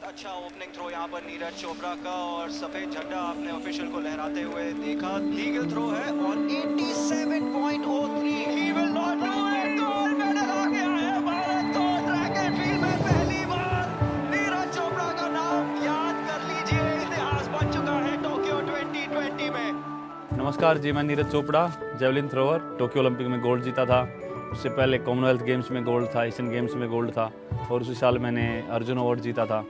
बहुत अच्छा opening throw यहाँ पर नीरज चोपड़ा का और सफेद झंडा आपने ऑफिशियल को लहराते हुए देखा। लीगल थ्रो है और 87.03 he will not do it. Gold medal आ गया है भारत को ट्रैक एंड फील्ड में पहली बार। नीरज चोपड़ा का नाम याद कर लीजिए, इतिहास बन चुका है टोक्यो 2020 में। नमस्कार जी, मैं Neeraj Chopra, javelin thrower, Tokyo Olympic में गोल्ड जीता था। उससे पहले कॉमनवेल्थ गेम्स में गोल्ड था, एशियन गेम्स में गोल्ड था और उसी साल मैंने अर्जुन अवार्ड जीता था।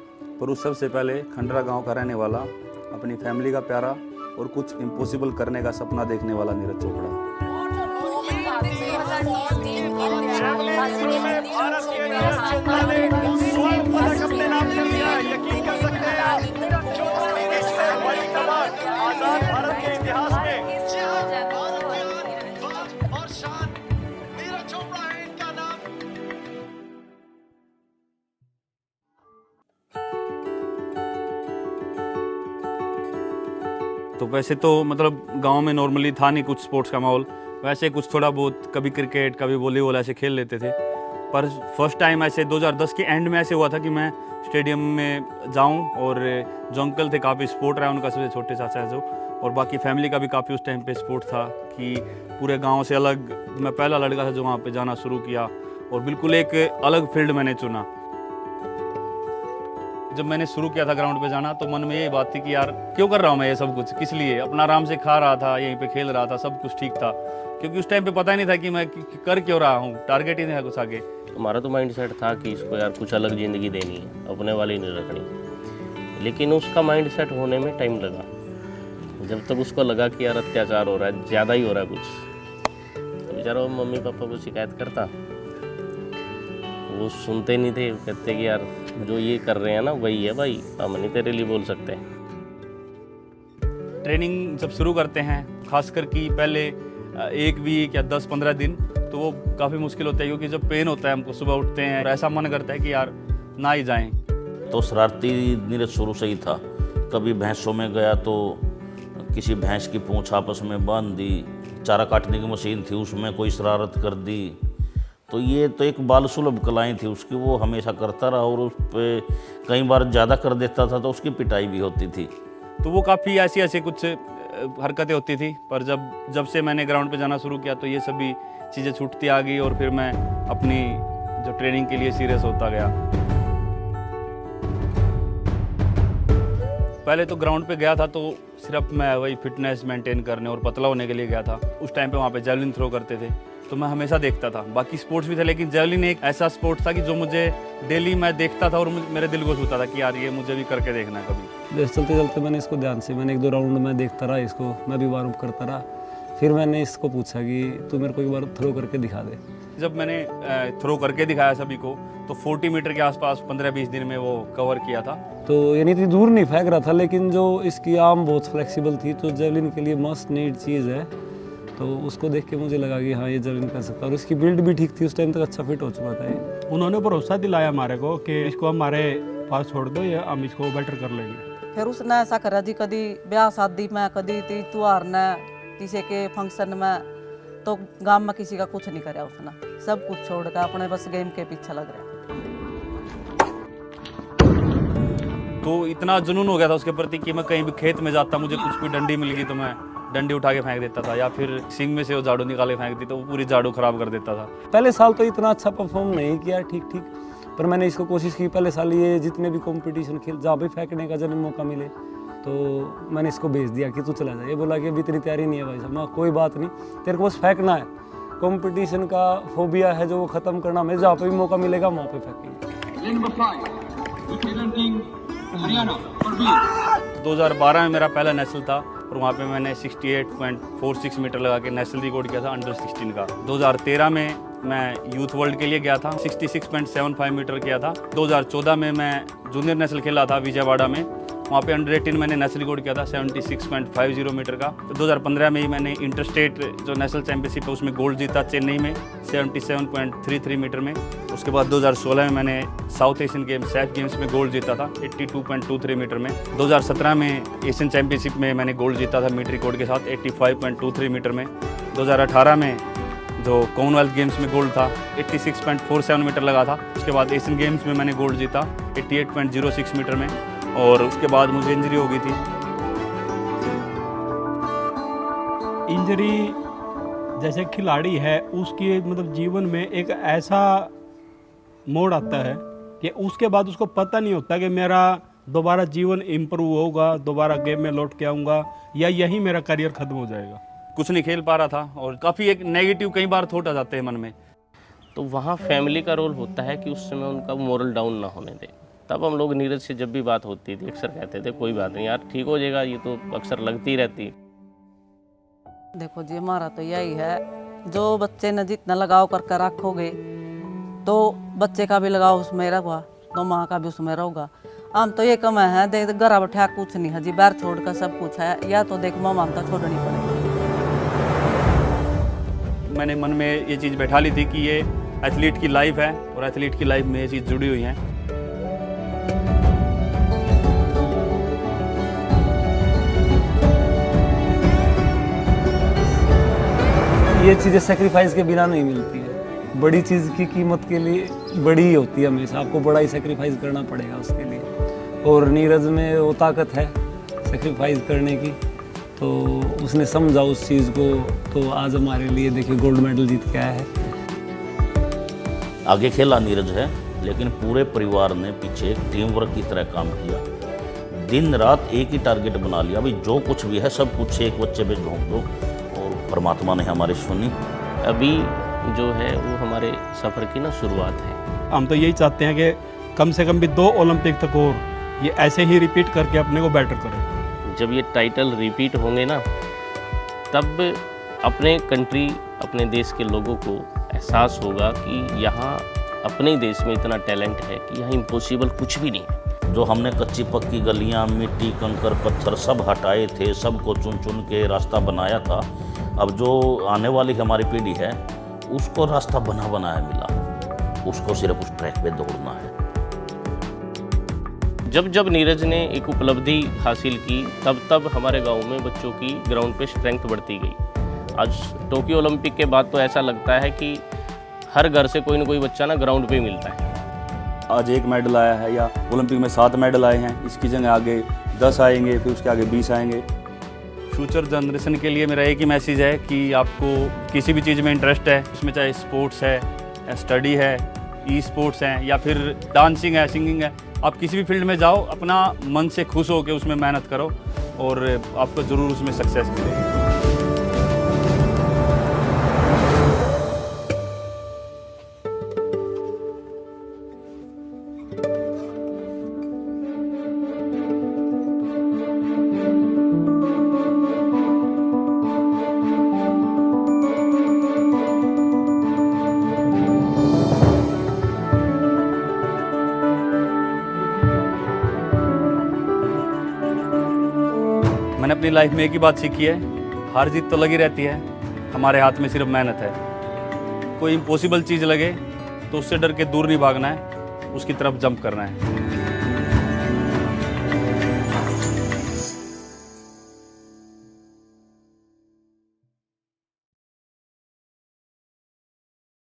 पर उस सबसे पहले खंडरा गांव का रहने वाला, अपनी फैमिली का प्यारा और कुछ इम्पॉसिबल करने का सपना देखने वाला नीरज चोपड़ा। तो वैसे तो मतलब गांव में नॉर्मली था नहीं कुछ स्पोर्ट्स का माहौल, वैसे कुछ थोड़ा बहुत कभी क्रिकेट कभी वॉलीबॉल ऐसे खेल लेते थे। पर फर्स्ट टाइम ऐसे 2010 के एंड में ऐसे हुआ था कि मैं स्टेडियम में जाऊं और जो अंकल थे काफ़ी सपोर्ट रहा उनका, सबसे छोटे चाचा जो, और बाकी फैमिली का भी काफ़ी उस टाइम पे सपोर्ट था कि पूरे गाँव से अलग मैं पहला लड़का था जो वहाँ पर जाना शुरू किया और बिल्कुल एक अलग फील्ड मैंने चुना। जब मैंने शुरू किया था ग्राउंड पे जाना तो मन में यही बात थी कि यार क्यों कर रहा हूँ मैं ये सब कुछ, किस लिए? अपना आराम से खा रहा था, यहीं पे खेल रहा था, सब कुछ ठीक था, क्योंकि उस टाइम पे पता ही नहीं था कि मैं कर क्यों रहा हूँ, टारगेट ही नहीं था कुछ आगे। हमारा तो माइंड सेट था कि इसको यार कुछ अलग ज़िंदगी देनी है, अपने वाली नहीं रखनी। लेकिन उसका माइंड सेट होने में टाइम लगा। जब तक उसको लगा कि यार अत्याचार हो रहा है, ज़्यादा ही हो रहा है कुछ, तो बेचारा मम्मी पापा को शिकायत करता, वो सुनते नहीं थे। कहते कि यार जो ये कर रहे हैं ना वही है भाई, हम नहीं तेरे लिए बोल सकते। ट्रेनिंग जब शुरू करते हैं, खासकर कि पहले एक वीक या 10-15 दिन, तो वो काफ़ी मुश्किल होता है क्योंकि जब पेन होता है, हमको सुबह उठते हैं ऐसा मन करता है कि यार ना ही जाएं। तो शरारती नीरज शुरू से ही था। कभी भैंसों में गया तो किसी भैंस की पूंछ आपस में बांध दी, चारा काटने की मशीन थी उसमें कोई शरारत कर दी। तो ये तो एक बाल सुलभ कलाएँ थी उसकी, वो हमेशा करता रहा और उस पर कई बार ज़्यादा कर देता था तो उसकी पिटाई भी होती थी। तो वो काफ़ी ऐसी कुछ हरकतें होती थी। पर जब से मैंने ग्राउंड पे जाना शुरू किया तो ये सभी चीज़ें छूटती आ गई और फिर मैं अपनी जो ट्रेनिंग के लिए सीरियस होता गया। पहले तो ग्राउंड पे गया था तो सिर्फ मैं वही फिटनेस मेंटेन करने और पतला होने के लिए गया था। उस टाइम पे वहाँ पे जेवलिन थ्रो करते थे तो मैं हमेशा देखता था, बाकी स्पोर्ट्स भी थे लेकिन जेवलिन एक ऐसा स्पोर्ट था कि जो मुझे डेली मैं देखता था और मेरे दिल को छूता था कि यार ये मुझे भी करके देखना है कभी। जैसे चलते चलते मैंने इसको ध्यान से, मैंने 1-2 राउंड में देखता रहा इसको, मैं भी वार्म अप करता रहा। फिर मैंने इसको पूछा कि तू मेरे को एक बार थ्रो करके दिखा दे। जब मैंने थ्रो करके दिखाया सभी को तो 40 मीटर के आसपास 15-20 दिन में वो कवर किया था। तो यानी इतनी दूर नहीं फेंक रहा था, लेकिन जो इसकी आर्म बहुत फ्लेक्सिबल थी, तो जेवलिन के लिए मस्ट नीड चीज़ है। तो उसको देख के मुझे लगा कि हाँ ये जेवलिन कर सकता है और इसकी बिल्ड भी ठीक थी, उस टाइम तक अच्छा फिट हो चुका था ये। उन्होंने भरोसा दिलाया हमारे को कि इसको हमारे पास छोड़ दो, या हम इसको बेटर कर लेंगे। फिर उसने ऐसा करा जी, कभी ब्याह शादी में, कभी त्योहार में, किसी के फंक्शन में, तो गांव में किसी का कुछ नहीं कराया उसने, सब कुछ छोड़ कर अपने बस गेम के पीछे लग रहा। तो इतना जुनून हो गया था उसके प्रति कि मैं कहीं भी खेत में जाता, मुझे कुछ भी डंडी मिल गई तो मैं डंडी उठा के फेंक देता था, या फिर सिंग में से वो झाड़ू निकाले फेंक दी तो वो पूरी झाड़ू खराब कर देता था। पहले साल तो इतना अच्छा परफॉर्म नहीं किया, ठीक ठीक, पर मैंने इसको कोशिश की पहले साल ये जितने भी कंपटीशन खेल जहाँ भी फेंकने का जब मौका मिले तो मैंने इसको भेज दिया कि तू चला जा। ये बोला कि अभी इतनी तैयारी नहीं है भाई साहब। मैं कोई बात नहीं, तेरे को बस फेंकना है, कंपटीशन का फोबिया है जो वो ख़त्म करना, मैं जहाँ पे भी मौका मिलेगा वहाँ पे फेंकेंगे। 2012 में मेरा पहला नेशनल था और वहाँ पे मैंने 68.46 मीटर लगा के नेशनल रिकॉर्ड किया था अंडर 16 का। 2013 में मैं यूथ वर्ल्ड के लिए गया था, 66.75 मीटर किया था। 2014 में मैं जूनियर नेशनल खेला था विजयवाड़ा में, वहाँ पे अंडर 18 मैंने नेशनल रिकॉर्ड किया था 76.50 मीटर का। 2015 में ही मैंने इंटर स्टेट जो नेशनल चैंपियनशिप है उसमें गोल्ड जीता चेन्नई में 77.33 मीटर में। उसके बाद 2016 में मैंने south Asian games SAF games में गोल्ड जीता था 82.23 मीटर में। 2017 में एशियन चैंपियनशिप में मैंने गोल्ड जीता था मीटर रिकॉर्ड के साथ 85.23 मीटर में। 2018 में जो कॉमनवेल्थ गेम्स में गोल्ड था 86.47 मीटर लगा था। उसके बाद एशियन गेम्स में मैंने गोल्ड जीता 88.06 मीटर में, और उसके बाद मुझे इंजरी हो गई थी। इंजरी जैसे खिलाड़ी है उसकी मतलब जीवन में एक ऐसा मोड़ आता है कि उसके बाद उसको पता नहीं होता कि मेरा दोबारा जीवन इम्प्रूव होगा, दोबारा गेम में लौट के आऊँगा, या यही मेरा करियर ख़त्म हो जाएगा। कुछ नहीं खेल पा रहा था और काफ़ी एक नेगेटिव कई बार थॉट आ जाते हैं मन में। तो वहाँ फैमिली का रोल होता है कि उस समय उनका मोरल डाउन ना होने दे। तब हम लोग नीरज से जब भी बात होती थी अक्सर कहते थे कोई बात नहीं यार, ठीक हो जाएगा, ये तो अक्सर लगती रहती है। देखो जी, हमारा तो यही है, जो बच्चे ने जितना लगाव करके रखोगे तो बच्चे का भी लगाव उसमें रहेगा, तो माँ का भी उसमें रहेगा। हम तो ये कम है, देख घर बैठा कुछ नहीं है जी, बाहर छोड़ कर सब कुछ है, या तो देख मामा तो छोड़नी पड़ेगी। मैंने मन में ये चीज़ बैठा ली थी कि ये एथलीट की लाइफ है और एथलीट की लाइफ में ये चीज़ जुड़ी हुई है। ये चीज़ें सेक्रीफाइस के बिना नहीं मिलती है। बड़ी चीज़ की कीमत के लिए बड़ी ही होती है, हमेशा आपको बड़ा ही सेक्रीफाइस करना पड़ेगा उसके लिए, और नीरज में वो ताकत है सेक्रीफाइस करने की, तो उसने समझा उस चीज़ को, तो आज हमारे लिए देखिए गोल्ड मेडल जीत के आया है। आगे खेला नीरज है, लेकिन पूरे परिवार ने पीछे एक टीम वर्क की तरह काम किया। दिन रात एक ही टारगेट बना लिया, भाई जो कुछ भी है सब कुछ एक बच्चे पे झोंक दो, और परमात्मा ने हमारी सुनी। अभी जो है वो हमारे सफ़र की ना शुरुआत है। हम तो यही चाहते हैं कि कम से कम भी 2 ओलंपिक तक और ये ऐसे ही रिपीट करके अपने को बेटर करें। जब ये टाइटल रिपीट होंगे ना, तब अपने कंट्री, अपने देश के लोगों को एहसास होगा कि यहाँ अपने ही देश में इतना टैलेंट है कि यहाँ इम्पॉसिबल कुछ भी नहीं है। जो हमने कच्ची पक्की गलियां, मिट्टी, कंकर, पत्थर सब हटाए थे, सबको चुन चुन के रास्ता बनाया था, अब जो आने वाली हमारी पीढ़ी है उसको रास्ता बना बनाया मिला, उसको सिर्फ उस ट्रैक पे दौड़ना है। जब जब नीरज ने एक उपलब्धि हासिल की, तब तब हमारे गांव में बच्चों की ग्राउंड पे स्ट्रेंथ बढ़ती गई। आज टोक्यो ओलंपिक के बाद तो ऐसा लगता है कि हर घर से कोई ना कोई बच्चा ना ग्राउंड पे ही मिलता है। आज 1 मेडल आया है, या ओलंपिक में 7 मेडल आए हैं, इसकी जगह आगे 10 आएंगे, फिर उसके आगे 20 आएंगे। फ्यूचर जनरेशन के लिए मेरा एक ही मैसेज है कि आपको किसी भी चीज़ में इंटरेस्ट है, उसमें चाहे स्पोर्ट्स है या स्टडी है, ई स्पोर्ट्स हैं, या फिर डांसिंग है, सिंगिंग है, आप किसी भी फील्ड में जाओ, अपना मन से खुश हो के उसमें मेहनत करो और आपको ज़रूर उसमें सक्सेस मिलेगी। मैंने अपनी लाइफ में एक ही बात सीखी है, हार जीत तो लगी रहती है, हमारे हाथ में सिर्फ मेहनत है। कोई इम्पॉसिबल चीज़ लगे तो उससे डर के दूर नहीं भागना है, उसकी तरफ जंप करना है।